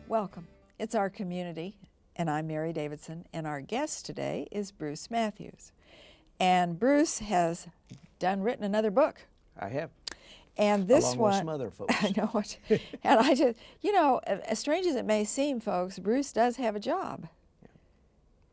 Welcome. It's our community, and I'm Mary Davidson, and our guest today is Bruce Mathews. And Bruce has written another book. I have. And this Along one, with some other folks. I know it. And I just, as strange as it may seem, folks, Bruce does have a job.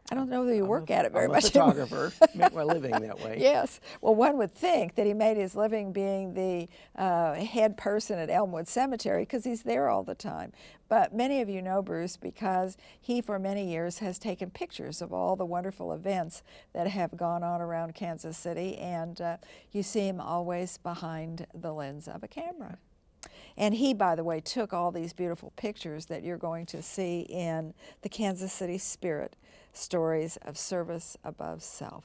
I don't know that you work at it very much. I'm a photographer, make my living that way. Yes. Well, one would think that he made his living being the head person at Elmwood Cemetery because he's there all the time. But many of you know Bruce because he, for many years, has taken pictures of all the wonderful events that have gone on around Kansas City, and you see him always behind the lens of a camera. And he, by the way, took all these beautiful pictures that you're going to see in the Kansas City Spirit, Stories of Service Above Self.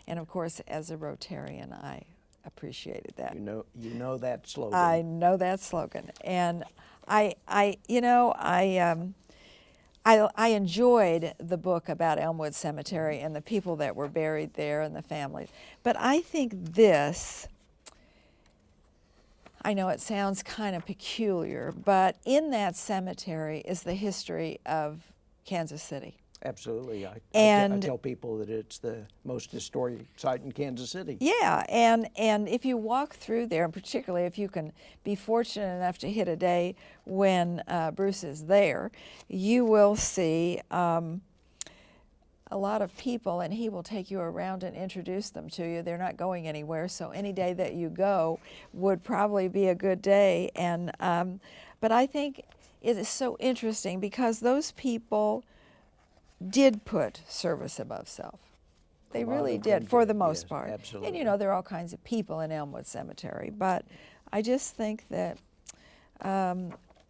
And of course, as a Rotarian, I appreciated that. You know that slogan. I know that slogan. And I enjoyed the book about Elmwood Cemetery and the people that were buried there and the families. But I think this, I know it sounds kind of peculiar, but in that cemetery is the history of Kansas City. Absolutely. I tell people that it's the most historic site in Kansas City. Yeah, and if you walk through there, and particularly if you can be fortunate enough to hit a day when Bruce is there, you will see a lot of people, and he will take you around and introduce them to you. They're not going anywhere, so any day that you go would probably be a good day. And but I think it is so interesting because those people did put service above self. They really did, for the most part. Absolutely. And there are all kinds of people in Elmwood Cemetery, but I just think that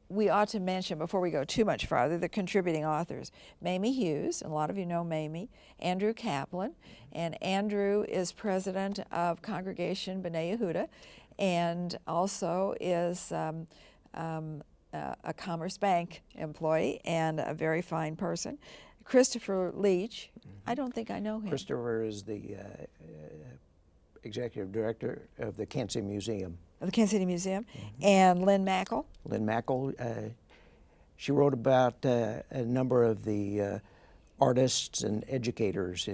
we ought to mention, before we go too much farther, the contributing authors. Mamie Hughes, and a lot of you know Mamie, Andrew Kaplan, and Andrew is president of Congregation B'nai Yehuda, and also is a Commerce Bank employee and a very fine person. Christopher Leach, I don't think I know him. Christopher is the executive director of the Kansas City Museum. Of the Kansas City Museum. And Lynn Mackle. Lynn Mackle, she wrote about a number of the artists and educators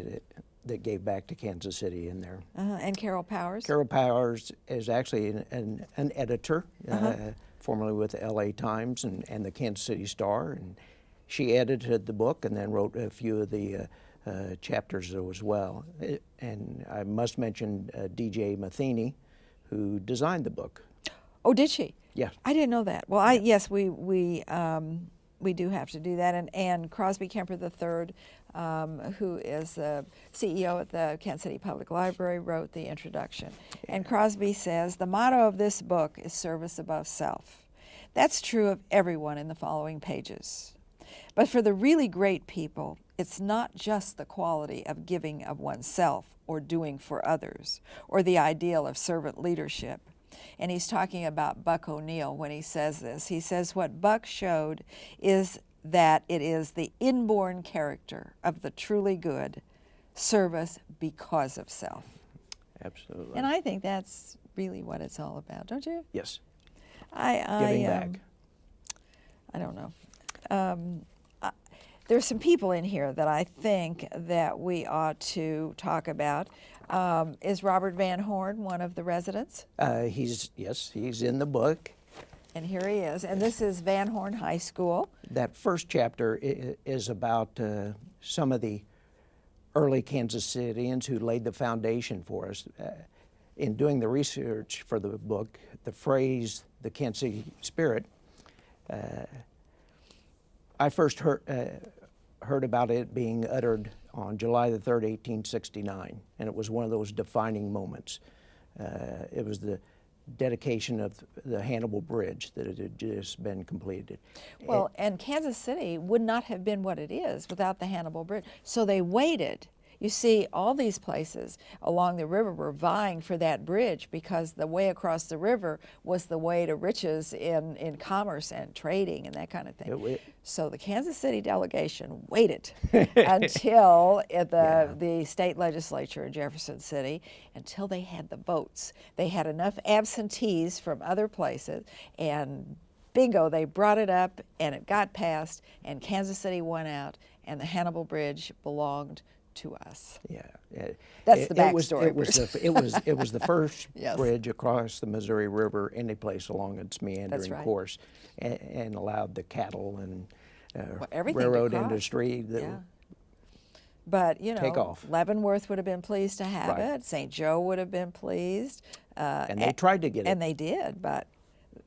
that gave back to Kansas City in there. And Carol Powers. Carol Powers is actually an editor, formerly with the LA Times and the Kansas City Star. And she edited the book and then wrote a few of the chapters as well. And I must mention DJ Matheny, who designed the book. Oh, did she? Yeah. I didn't know that. Well, yes, we do have to do that. And Crosby Kemper III, who is the CEO at the Kansas City Public Library, wrote the introduction. And Crosby says, the motto of this book is service above self. That's true of everyone in the following pages. But for the really great people, it's not just the quality of giving of oneself or doing for others, or the ideal of servant leadership. And he's talking about Buck O'Neill when he says this. He says what Buck showed is that it is the inborn character of the truly good, service because of self. Absolutely. And I think that's really what it's all about, don't you? Yes. Giving back. I don't know. There's some people in here that I think that we ought to talk about. Is Robert Van Horn one of the residents? He's in the book. And here he is. And this is Van Horn High School. That first chapter is about some of the early Kansas Cityans who laid the foundation for us. In doing the research for the book, the phrase, the Kansas City Spirit, I first heard about it being uttered on July the 3rd, 1869, and it was one of those defining moments. It was the dedication of the Hannibal Bridge that had just been completed. Well, and Kansas City would not have been what it is without the Hannibal Bridge. So they waited. You see, all these places along the river were vying for that bridge because the way across the river was the way to riches in commerce and trading and that kind of thing. So the Kansas City delegation waited until the state legislature in Jefferson City, until they had the votes. They had enough absentees from other places and bingo, they brought it up and it got passed and Kansas City won out and the Hannibal Bridge belonged to us. Yeah, That's the backstory. It was the first Yes. bridge across the Missouri River any place along its meandering right. course, and allowed the cattle and everything to railroad cross. industry Yeah. But, you take know, off. Leavenworth would have been pleased to have Right. it. St. Joe would have been pleased. And they tried to get it. And they did, but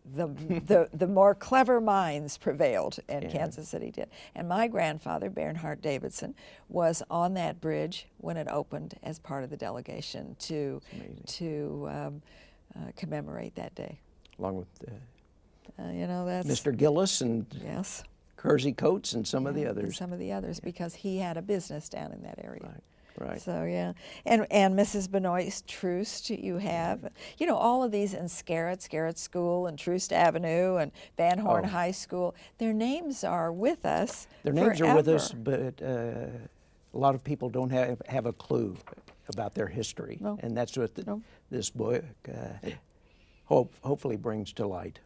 the more clever minds prevailed, and Kansas City did. And my grandfather, Bernhardt Davidson, was on that bridge when it opened as part of the delegation to commemorate that day. Along with You know, that's Mr. Gillis and yes, Kersey Coates and some of the and others. some of the others, because he had a business down in that area. Right. So yeah, and Mrs. Benoist Troost, you have, you know, all of these in Scarrett School and Troost Avenue and Van Horn High School. Their names are with us. Their names are with us, forever. but a lot of people don't have a clue about their history, No. and that's what this book hopefully brings to light.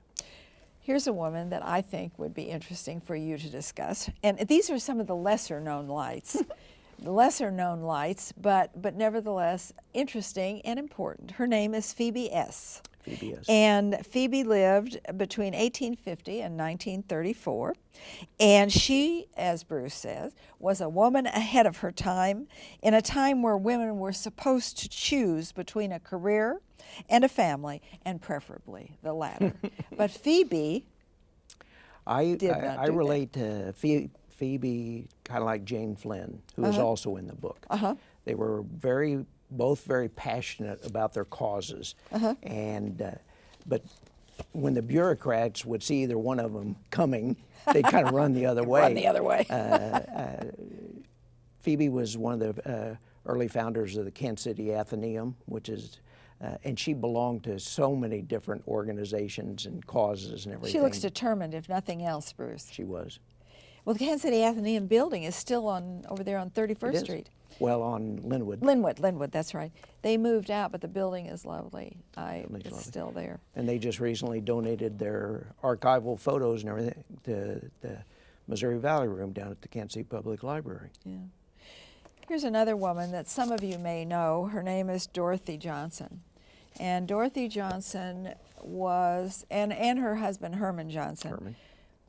Here's a woman that I think would be interesting for you to discuss, and these are some of the lesser known lights. But nevertheless interesting and important. Her name is Phoebe S. Phoebe S. And Phoebe lived between 1850 and 1934. And she, as Bruce says, was a woman ahead of her time in a time where women were supposed to choose between a career and a family, and preferably the latter. But Phoebe did not do I that. relate to Phoebe kind of like Jane Flynn, who is also in the book. They were both very passionate about their causes, and but when the bureaucrats would see either one of them coming, they'd kind of run the other way. Run the other way. Phoebe was one of the early founders of the Kansas City Athenaeum, which is, and she belonged to so many different organizations and causes and everything. She looks determined, if nothing else, Bruce. She was. Well, the Kansas City Athenaeum building is still over there on 31st It is. Street. Well, on Linwood. Linwood, that's right. They moved out, but the building is lovely. Building's It's lovely. still there. And they just recently donated their archival photos and everything to the Missouri Valley Room down at the Kansas City Public Library. Yeah. Here's another woman that some of you may know. Her name is Dorothy Johnson. And Dorothy Johnson was, and her husband Herman Johnson.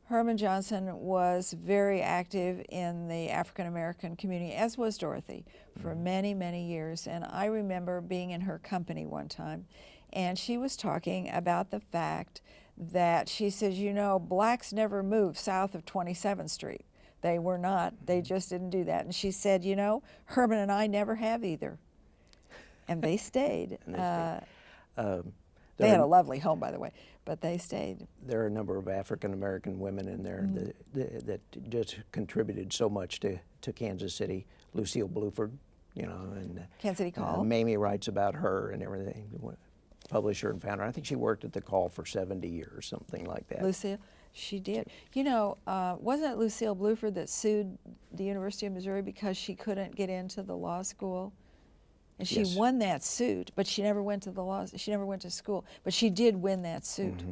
Herman Johnson was very active in the African American community, as was Dorothy, for many, many years. And I remember being in her company one time, and she was talking about the fact that she says, you know, blacks never moved south of 27th Street. They were not. They just didn't do that. And she said, you know, Herman and I never have either. And they stayed. They had a lovely home, by the way, but they stayed. There are a number of African American women in there that just contributed so much to Kansas City. Lucille Bluford, you know, and Kansas City Call. Mamie writes about her and everything. Publisher and founder. I think she worked at the Call for 70 years, something like that. Lucille, she did. You know, wasn't it Lucille Bluford that sued the University of Missouri because she couldn't get into the law school? And she Yes. won that suit, but she never went to she never went to school, but she did win that suit.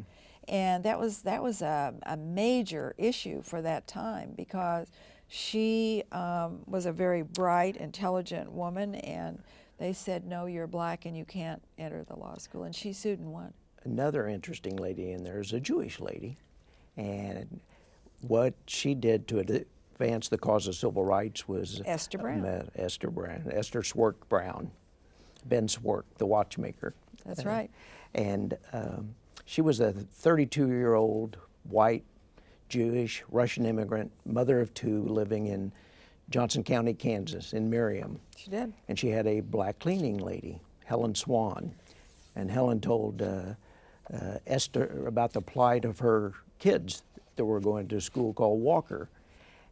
And that was a major issue for that time, because she was a very bright, intelligent woman, and they said, no, you're black and you can't enter the law school. And she sued and won. Another interesting lady in there is a Jewish lady, and what she did to advance the cause of civil rights was Esther Brown. Esther Swark Brown, Ben Swark, the watchmaker. That's right. And she was a 32-year-old white Jewish Russian immigrant, mother of two, living in Johnson County, Kansas, in Merriam. She did. And she had a black cleaning lady, Helen Swan. And Helen told Esther about the plight of her kids that were going to a school called Walker.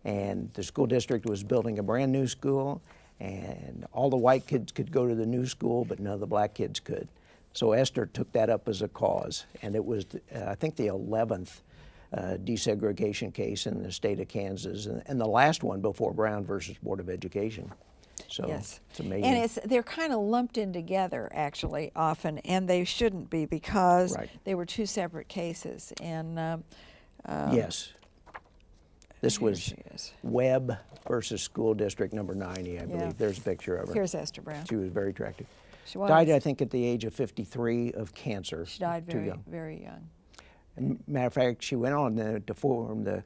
And the school district was building a brand new school, and all the white kids could go to the new school, but none of the black kids could. So Esther took that up as a cause, and it was, I think, the 11th desegregation case in the state of Kansas, and the last one before Brown versus Board of Education. So Yes. it's amazing. And they're kind of lumped in together, actually, often, and they shouldn't be, because Right. they were two separate cases. And Yes. This Here was she is. Webb versus School District number 90, I believe. Yeah. There's a picture of her. Here's Esther Brown. She was very attractive. She was. Died, I think, at the age of 53 of cancer. She died Too very, young. very young. Matter of fact, she went on to form the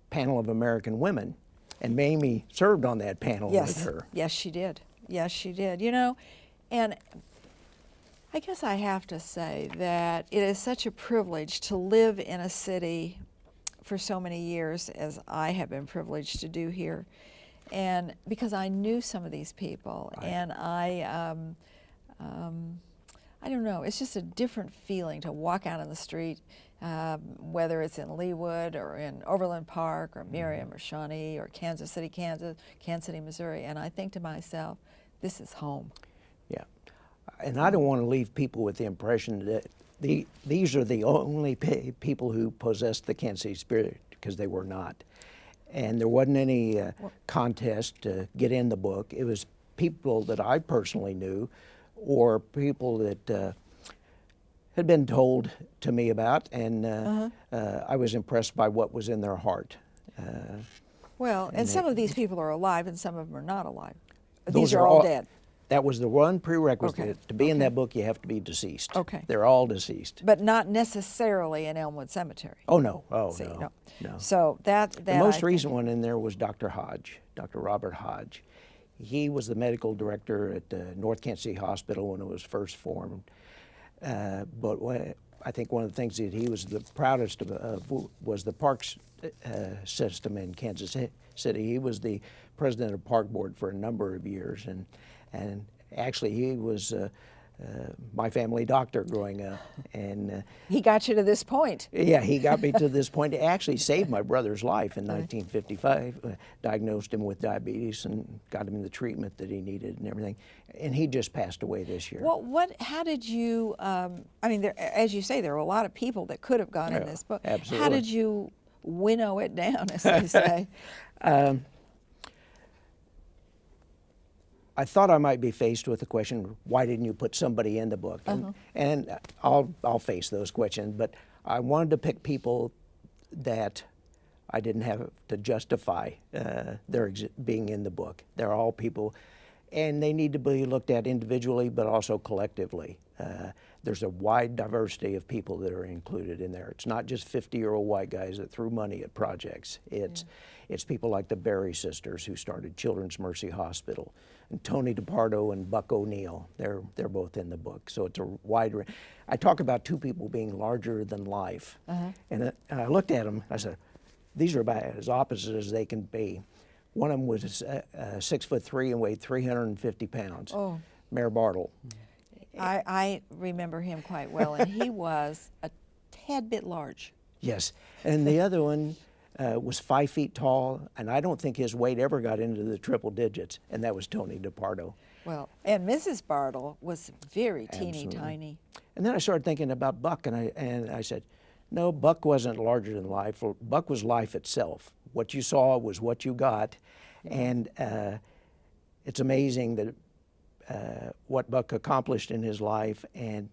panel of American women, and Mamie served on that panel with her. Yes, she did. Yes, she did. You know, and I guess I have to say that it is such a privilege to live in a city for so many years as I have been privileged to do here. And because I knew some of these people, Right. and I don't know, it's just a different feeling to walk out on the street, whether it's in Leawood or in Overland Park or Miriam or Shawnee or Kansas City, Kansas, Kansas City, Missouri, and I think to myself, this is home. Yeah, and I don't want to leave people with the impression that these are the only people who possessed the Kansas City spirit, because they were not. And there wasn't any contest to get in the book. It was people that I personally knew, or people that had been told to me about, and I was impressed by what was in their heart. Well, and some of these people are alive and some of them are not alive. Those These are all dead. That was the one prerequisite. Okay. To be in Okay. that book, you have to be deceased. Okay. They're all deceased. But not necessarily in Elmwood Cemetery. Oh, no. Oh, See, no. No. So that The I most think- recent one in there was Dr. Hodge, Dr. Robert Hodge. He was the medical director at North Kansas City Hospital when it was first formed. I think one of the things that he was the proudest of was the parks system in Kansas City. He was the president of Park Board for a number of years, and actually he was my family doctor growing up, and He got you to this point. yeah, he got me to this point. It actually saved my brother's life in 1955, diagnosed him with diabetes and got him the treatment that he needed and everything. And he just passed away this year. Well, how did you, I mean, as you say, there were a lot of people that could have gone in Yeah, this book. absolutely. How did you winnow it down, as they say? I thought I might be faced with the question, why didn't you put somebody in the book? And I'll face those questions, but I wanted to pick people that I didn't have to justify their being in the book. They're all people, and they need to be looked at individually, but also collectively. There's a wide diversity of people that are included in there. It's not just 50-year-old white guys that threw money at projects. It's people like the Berry sisters who started Children's Mercy Hospital, and Tony DePardo and Buck O'Neill. They're both in the book. So it's a wide range. I talk about two people being larger than life, and I looked at them. I said, these are about as opposite as they can be. One of them was 6'3" and weighed 350 pounds. Oh. Mayor Bartle. I remember him quite well, and he was a tad bit large. Yes, and the other one was 5 feet tall, and I don't think his weight ever got into the triple digits, and that was Tony DePardo. Well, and Mrs. Bartle was very teeny Absolutely. tiny. And then I started thinking about Buck, and I said, no, Buck wasn't larger than life. Buck was life itself. What you saw was what you got, and it's amazing that what Buck accomplished in his life, and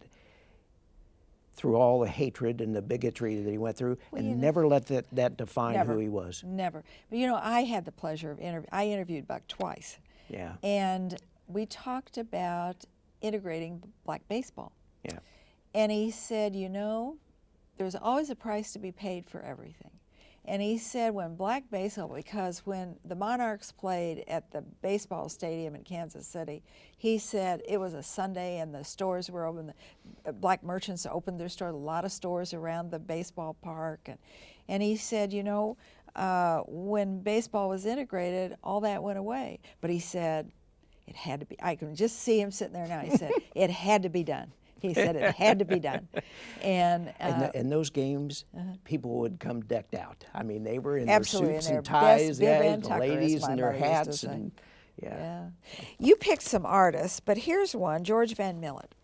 through all the hatred and the bigotry that he went through, Well, and you know, never let that define never, who he was. Never. But you know, I had the pleasure of I interviewed Buck twice. Yeah. And we talked about integrating black baseball. Yeah. And he said, you know, there's always a price to be paid for everything. And he said when black baseball, because when the Monarchs played at the baseball stadium in Kansas City, he said it was a Sunday and the stores were open. The black merchants opened their store, a lot of stores around the baseball park. And he said, you know, when baseball was integrated, all that went away. But he said it had to be, I can just see him sitting there now. He said it had to be done. He said it had to be done. And in those games, people would come decked out. I mean, they were in absolutely, their suits and and their ties, best bib yeah, and the tucker, as ladies my in their mother used to hats, say. and yeah. You picked some artists, but here's one, George Van Millet.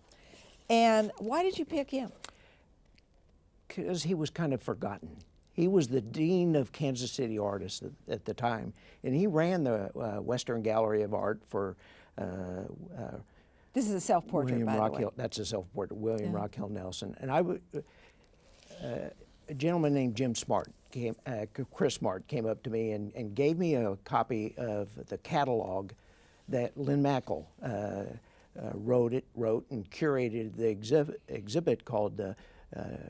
And why did you pick him? Because he was kind of forgotten. He was the dean of Kansas City artists at the time, and he ran the Western Gallery of Art for This is a self-portrait, William by Rockhill. the way. That's a self-portrait, William Yeah. Rockhill Nelson. And I would, a gentleman named Chris Smart came up to me and gave me a copy of the catalog that Lynn Mackle wrote and curated the exhibit called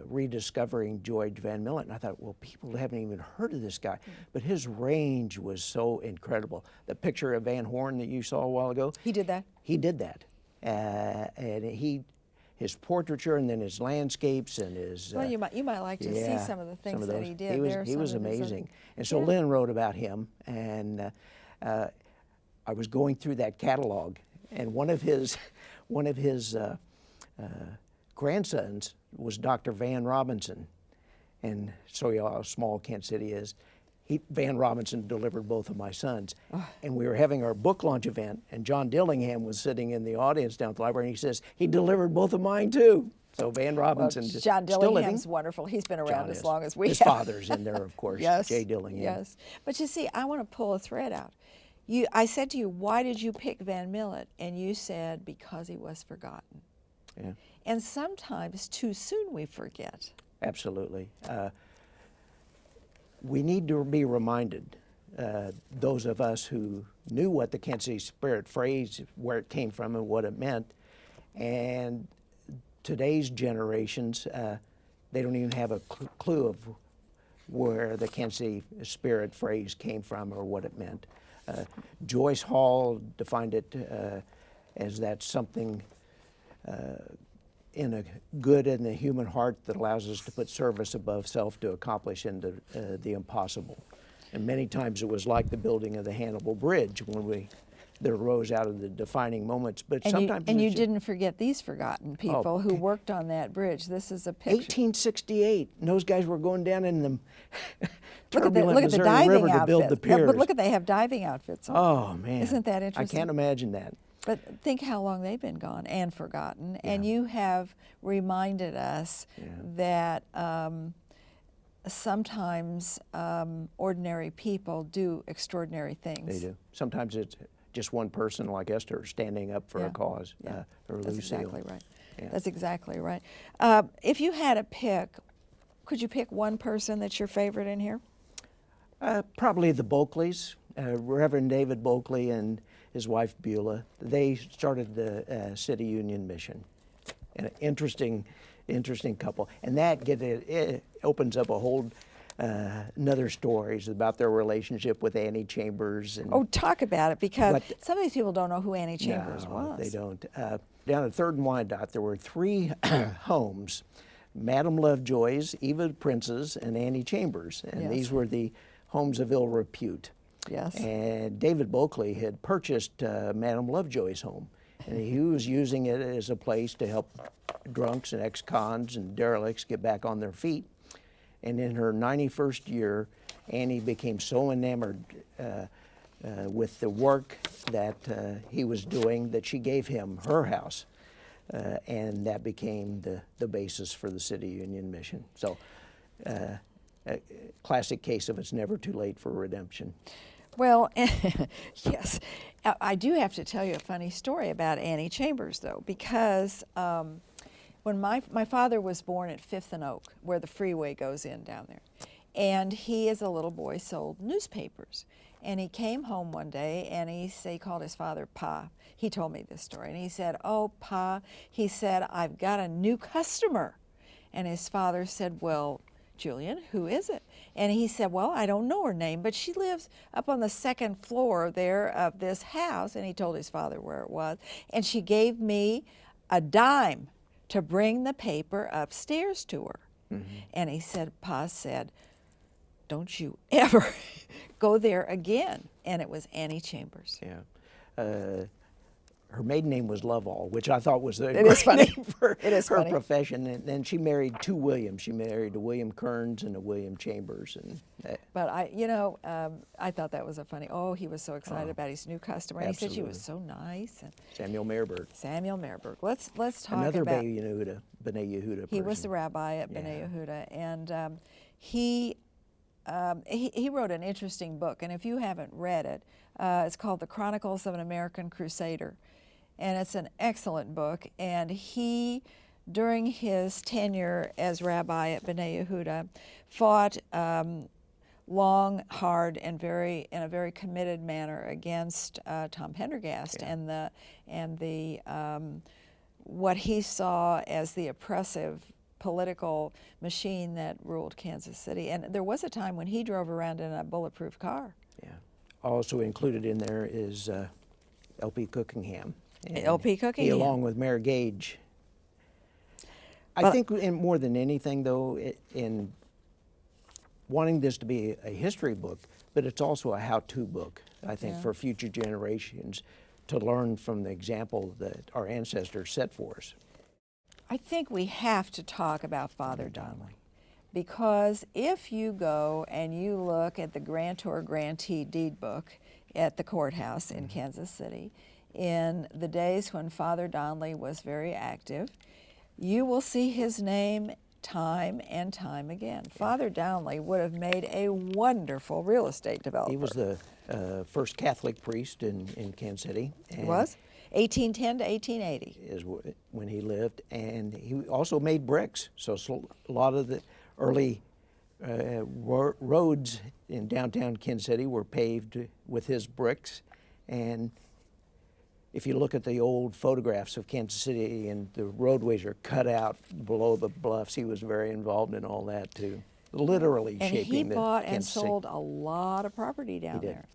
Rediscovering George Van Millet. And I thought, well, people haven't even heard of this guy, but his range was so incredible. The picture of Van Horn that you saw a while ago. He did that? He did that. And his portraiture and then his landscapes and his... Well, you might like to see some of the things that he did. He was amazing. And so Lynn wrote about him, and I was going through that catalog, and one of his grandsons was Dr. Van Robinson. And so you know how small Kansas City is. Van Robinson delivered both of my sons. And we were having our book launch event, and John Dillingham was sitting in the audience down at the library, and he says, he delivered both of mine too. So Van Robinson, well, John still living. Dillingham's wonderful. He's been around John as is. long as we His have. father's in there, of course, Yes, Jay Dillingham. Yes, but you see, I want to pull a thread out. I said to you, why did you pick Van Millet? And you said, because he was forgotten. Yeah. And sometimes too soon we forget. Absolutely. We need to be reminded, those of us who knew what the Kansas City Spirit phrase, where it came from and what it meant, and today's generations, they don't even have a clue of where the Kansas City Spirit phrase came from or what it meant. Joyce Hall defined it as that something in a good in the human heart that allows us to put service above self to accomplish the impossible. And many times it was like the building of the Hannibal Bridge that arose out of the defining moments. But and sometimes you didn't forget these forgotten people who worked on that bridge. This is a picture. 1868, and those guys were going down in the look at the Missouri diving River outfits. to build the piers. But look at they have diving outfits on. Oh man, Isn't that interesting? I can't imagine that. But think how long they've been gone and forgotten. And you have reminded us that sometimes ordinary people do extraordinary things. They do. Sometimes it's just one person like Esther standing up for a cause, or That's Lucille. exactly right. Yeah. That's exactly right. If you had a pick, could you pick one person that's your favorite in here? Probably the Bulkleys, Reverend David Bulkley and his wife Beulah. They started the City Union Mission. An interesting couple, and that it opens up a whole another stories about their relationship with Annie Chambers. And Oh, talk about it, because some of these people don't know who Annie Chambers no, was. They don't. Down at 3rd and Wyandotte, there were 3 homes: Madame Lovejoy's, Eva Prince's, and Annie Chambers, and these were the homes of ill repute. Yes. And David Bulkley had purchased Madame Lovejoy's home, and he was using it as a place to help drunks and ex-cons and derelicts get back on their feet. And in her 91st year, Annie became so enamored with the work that he was doing that she gave him her house, and that became the basis for the City Union Mission. So, a classic case of it's never too late for redemption. Well, yes. I do have to tell you a funny story about Annie Chambers, though, because when my father was born at 5th and Oak, where the freeway goes in down there, and he, as a little boy, sold newspapers. And he came home one day, and he called his father Pa. He told me this story, and he said, "Oh, Pa," he said, "I've got a new customer." And his father said, "Well, Julian, who is it?" And he said, "Well, I don't know her name, but she lives up on the 2nd floor there of this house." And he told his father where it was. And she gave me a dime to bring the paper upstairs to her. And he said, Pa said, "Don't you ever go there again." And it was Annie Chambers. Yeah. Her maiden name was Lovell, which I thought was a It is funny. name for It is her funny. profession. And then she married 2 Williams. She married a William Kearns and a William Chambers. And But I thought that was a funny. Oh, he was so excited about his new customer. And he said she was so nice. And Samuel Merberg. Samuel Merberg. Let's talk Another about. B'nai Yehuda person. He was the rabbi at B'nai Yehuda, and he wrote an interesting book. And if you haven't read it, it's called The Chronicles of an American Crusader. And it's an excellent book, and he during his tenure as rabbi at B'nai Yehuda, fought long, hard, and in a very committed manner against Tom Pendergast and the what he saw as the oppressive political machine that ruled Kansas City. And there was a time when he drove around in a bulletproof car. Yeah. Also included in there is L.P. Cookingham. And L.P. Cookingham. He, along with Mayor Gage. I think more than anything, though, in wanting this to be a history book, but it's also a how-to book, I think, for future generations to learn from the example that our ancestors set for us. I think we have to talk about Father Donnelly, because if you go and you look at the grantor-grantee deed book at the courthouse in Kansas City, in the days when Father Donnelly was very active, you will see his name time and time again. Father Donnelly would have made a wonderful real estate developer. He was the first Catholic priest in Kansas City. He was? 1810 to 1880. Is when he lived, and he also made bricks. So a lot of the early roads in downtown Kansas City were paved with his bricks. And if you look at the old photographs of Kansas City, and the roadways are cut out below the bluffs, he was very involved in all that too, literally and shaping he the bought and Kansas City. sold a lot of property down He did. there.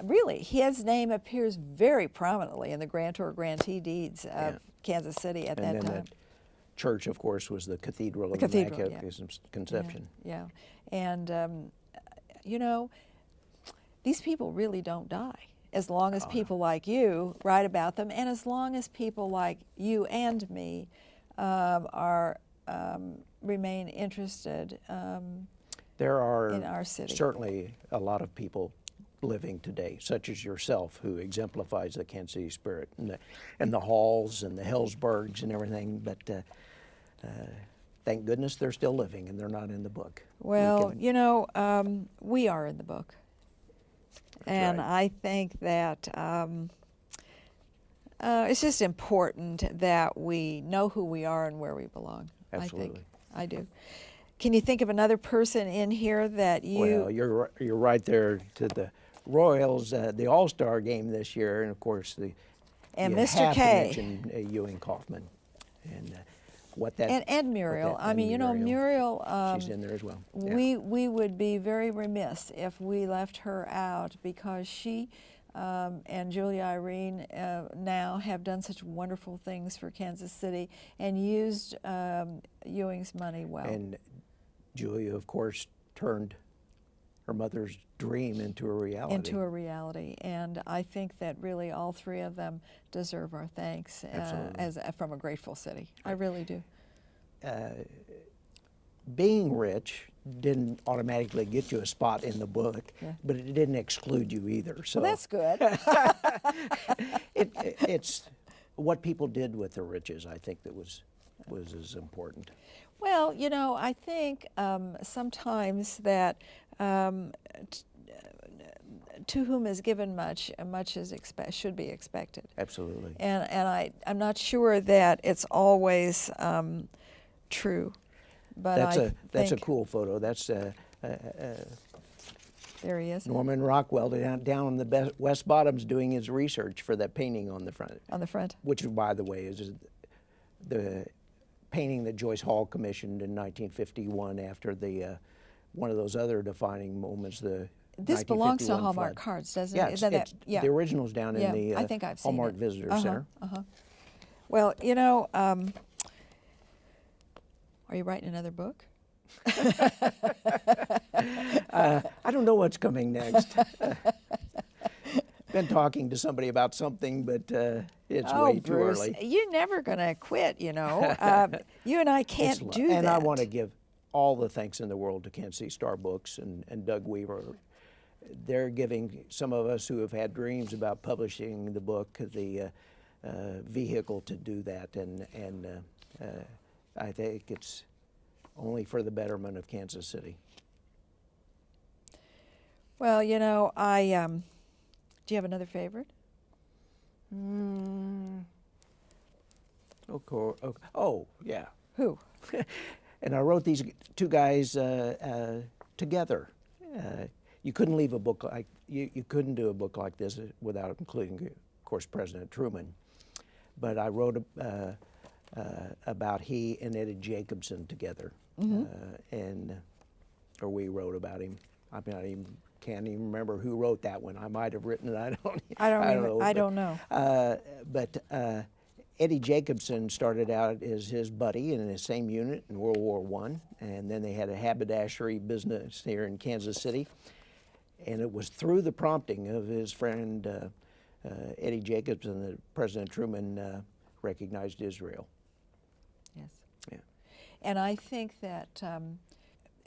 Really, his name appears very prominently in the grantor-grantee deeds of Kansas City at that And then time. the church, of course, was the Cathedral of Cathedral, Immaculate Conception. Yeah, and you know, these people really don't die as long as people like you write about them, and as long as people like you and me remain interested There are in our city. certainly a lot of people living today, such as yourself, who exemplifies the Kansas City spirit, and the Halls and the Hellsbergs and everything. But thank goodness they're still living, and they're not in the book. Well, you know, we are in the book, and right. I think that it's just important that we know who we are and where we belong. Absolutely. I do. Can you think of another person in here that you? Well, you're right there to the Royals, the All-Star game this year, and of course And you Mr. have K. to mention Ewing Kaufman, and what that And Muriel. I and mean, you know, Muriel. she's in there as well. Yeah. We would be very remiss if we left her out, because she and Julia Irene now have done such wonderful things for Kansas City and used Ewing's money well. And Julia, of course, turned her mother's dream into a reality. And I think that really all three of them deserve our thanks from a grateful city. I really do. Being rich didn't automatically get you a spot in the book, but it didn't exclude you either. So Well, that's good. it's what people did with their riches, I think, that was as important. Well, you know, I think sometimes that to whom is given much, much is should be expected. Absolutely. And I'm not sure that it's always true, but That's a cool photo. That's there he is Norman Rockwell down on the West Bottoms doing his research for that painting on the front. on the front. Which, by the way, is the painting that Joyce Hall commissioned in 1951 after the one of those other defining moments. This belongs to 1951 Hallmark flood. Cards, doesn't Yeah, it? the original's down in the I think I've seen Hallmark it. Visitor Center. Well, you know, are you writing another book? I don't know what's coming next. Been talking to somebody about something, but it's way too Bruce, early. you're never going to quit, you know. You and I can't do that. And I want to give all the thanks in the world to Kansas City Star Books and Doug Weaver. They're giving some of us who have had dreams about publishing the book the vehicle to do that, and I think it's only for the betterment of Kansas City. Well, you know, do you have another favorite? Oh, yeah. Who? And I wrote these two guys together. You couldn't leave a book like you couldn't do a book like this without including, of course, President Truman. But I wrote about he and Eddie Jacobson together, or we wrote about him. Can't even remember who wrote that one. I might have written it. I don't know. But Eddie Jacobson started out as his buddy in the same unit in World War I, and then they had a haberdashery business here in Kansas City. And it was through the prompting of his friend Eddie Jacobson that President Truman recognized Israel. Yes. Yeah. And I think that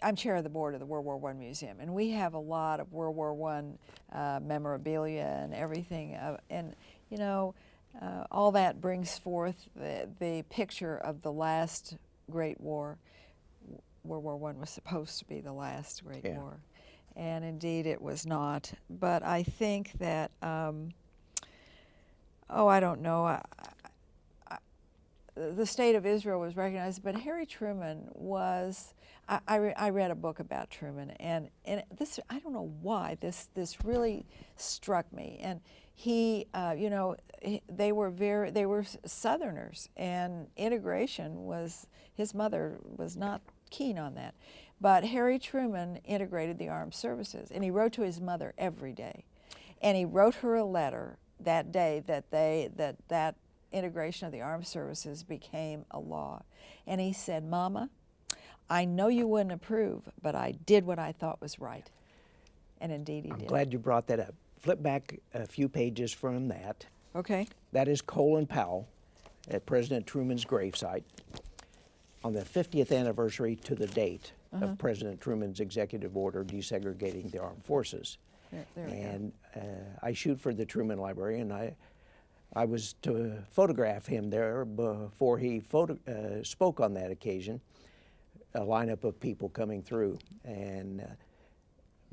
I'm chair of the board of the World War I Museum, and we have a lot of World War I memorabilia and everything. And you know, all that brings forth the picture of the last great war. World War I was supposed to be the last great war, and indeed it was not. But I think that, I don't know. The state of Israel was recognized, but Harry Truman was. I read a book about Truman, and this, I don't know why this really struck me. And he, they were Southerners, and integration was, his mother was not keen on that. But Harry Truman integrated the armed services, and he wrote to his mother every day. And he wrote her a letter that day that integration of the armed services became a law. And he said, "Mama, I know you wouldn't approve, but I did what I thought was right." And indeed he did. I'm glad you brought that up. Flip back a few pages from that. Okay. That is Colin Powell at President Truman's gravesite on the 50th anniversary to the date of President Truman's executive order desegregating the armed forces. There And I shoot for the Truman Library, and I was to photograph him there before he spoke on that occasion. A lineup of people coming through, and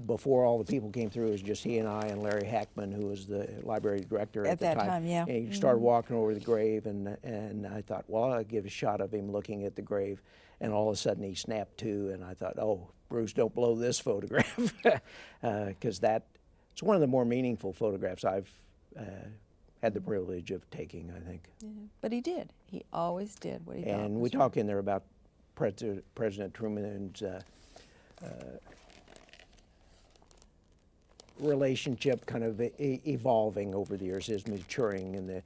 before all the people came through, it was just he and I and Larry Hackman, who was the library director at the that time. Yeah. And he started walking over the grave, and I thought, well, I'll give a shot of him looking at the grave, and all of a sudden he snapped to, and I thought, oh, Bruce, don't blow this photograph, because it's one of the more meaningful photographs I've had the privilege of taking, I think. Yeah. But he did. He always did what he thought was right. And we talk in there about President Truman's relationship kind of evolving over the years, his maturing, and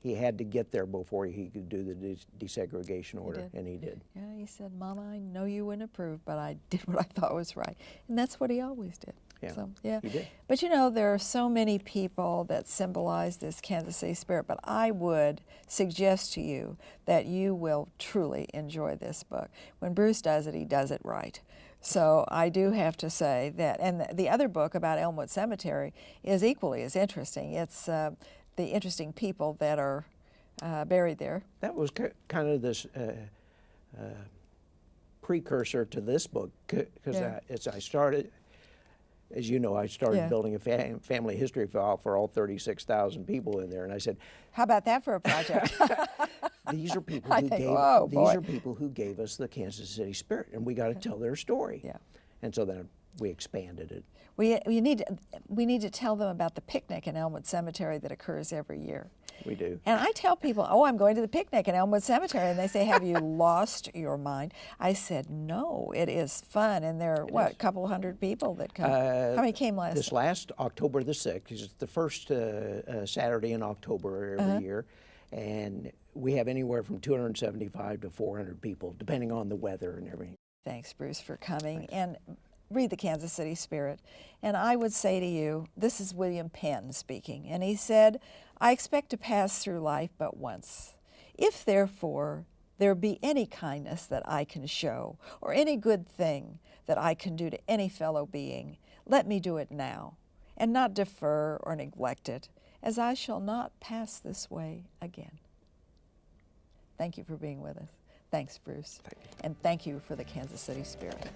he had to get there before he could do the desegregation order, and he did. Yeah, he said, "Mama, I know you wouldn't approve, but I did what I thought was right." And that's what he always did. Yeah, so, yeah. he did. But you know, there are so many people that symbolize this Kansas City spirit, but I would suggest to you that you will truly enjoy this book. When Bruce does it, he does it right. So I do have to say that, and the other book about Elmwood Cemetery is equally as interesting. It's the interesting people that are buried there. That was kind of this precursor to this book, because as I started, as you know, I started building a family history file for all 36,000 people in there, and I said, "How about that for a project?" These are people who gave us the Kansas City spirit, and we got to tell their story. Yeah. And so then we expanded it. We need to tell them about the picnic in Elmwood Cemetery that occurs every year. We do. And I tell people, "Oh, I'm going to the picnic in Elmwood Cemetery," and they say, "Have you lost your mind?" I said, "No, it is fun," and there are a couple hundred people that come. How many came last? This last October the 6th, it's the first Saturday in October every year, and we have anywhere from 275 to 400 people, depending on the weather and everything. Thanks, Bruce, for coming. And read the Kansas City Spirit. And I would say to you, this is William Penn speaking, and he said, "I expect to pass through life but once. If, therefore, there be any kindness that I can show, or any good thing that I can do to any fellow being, let me do it now, and not defer or neglect it, as I shall not pass this way again." Thank you for being with us. Thanks, Bruce. Thank you. And thank you for the Kansas City Spirit.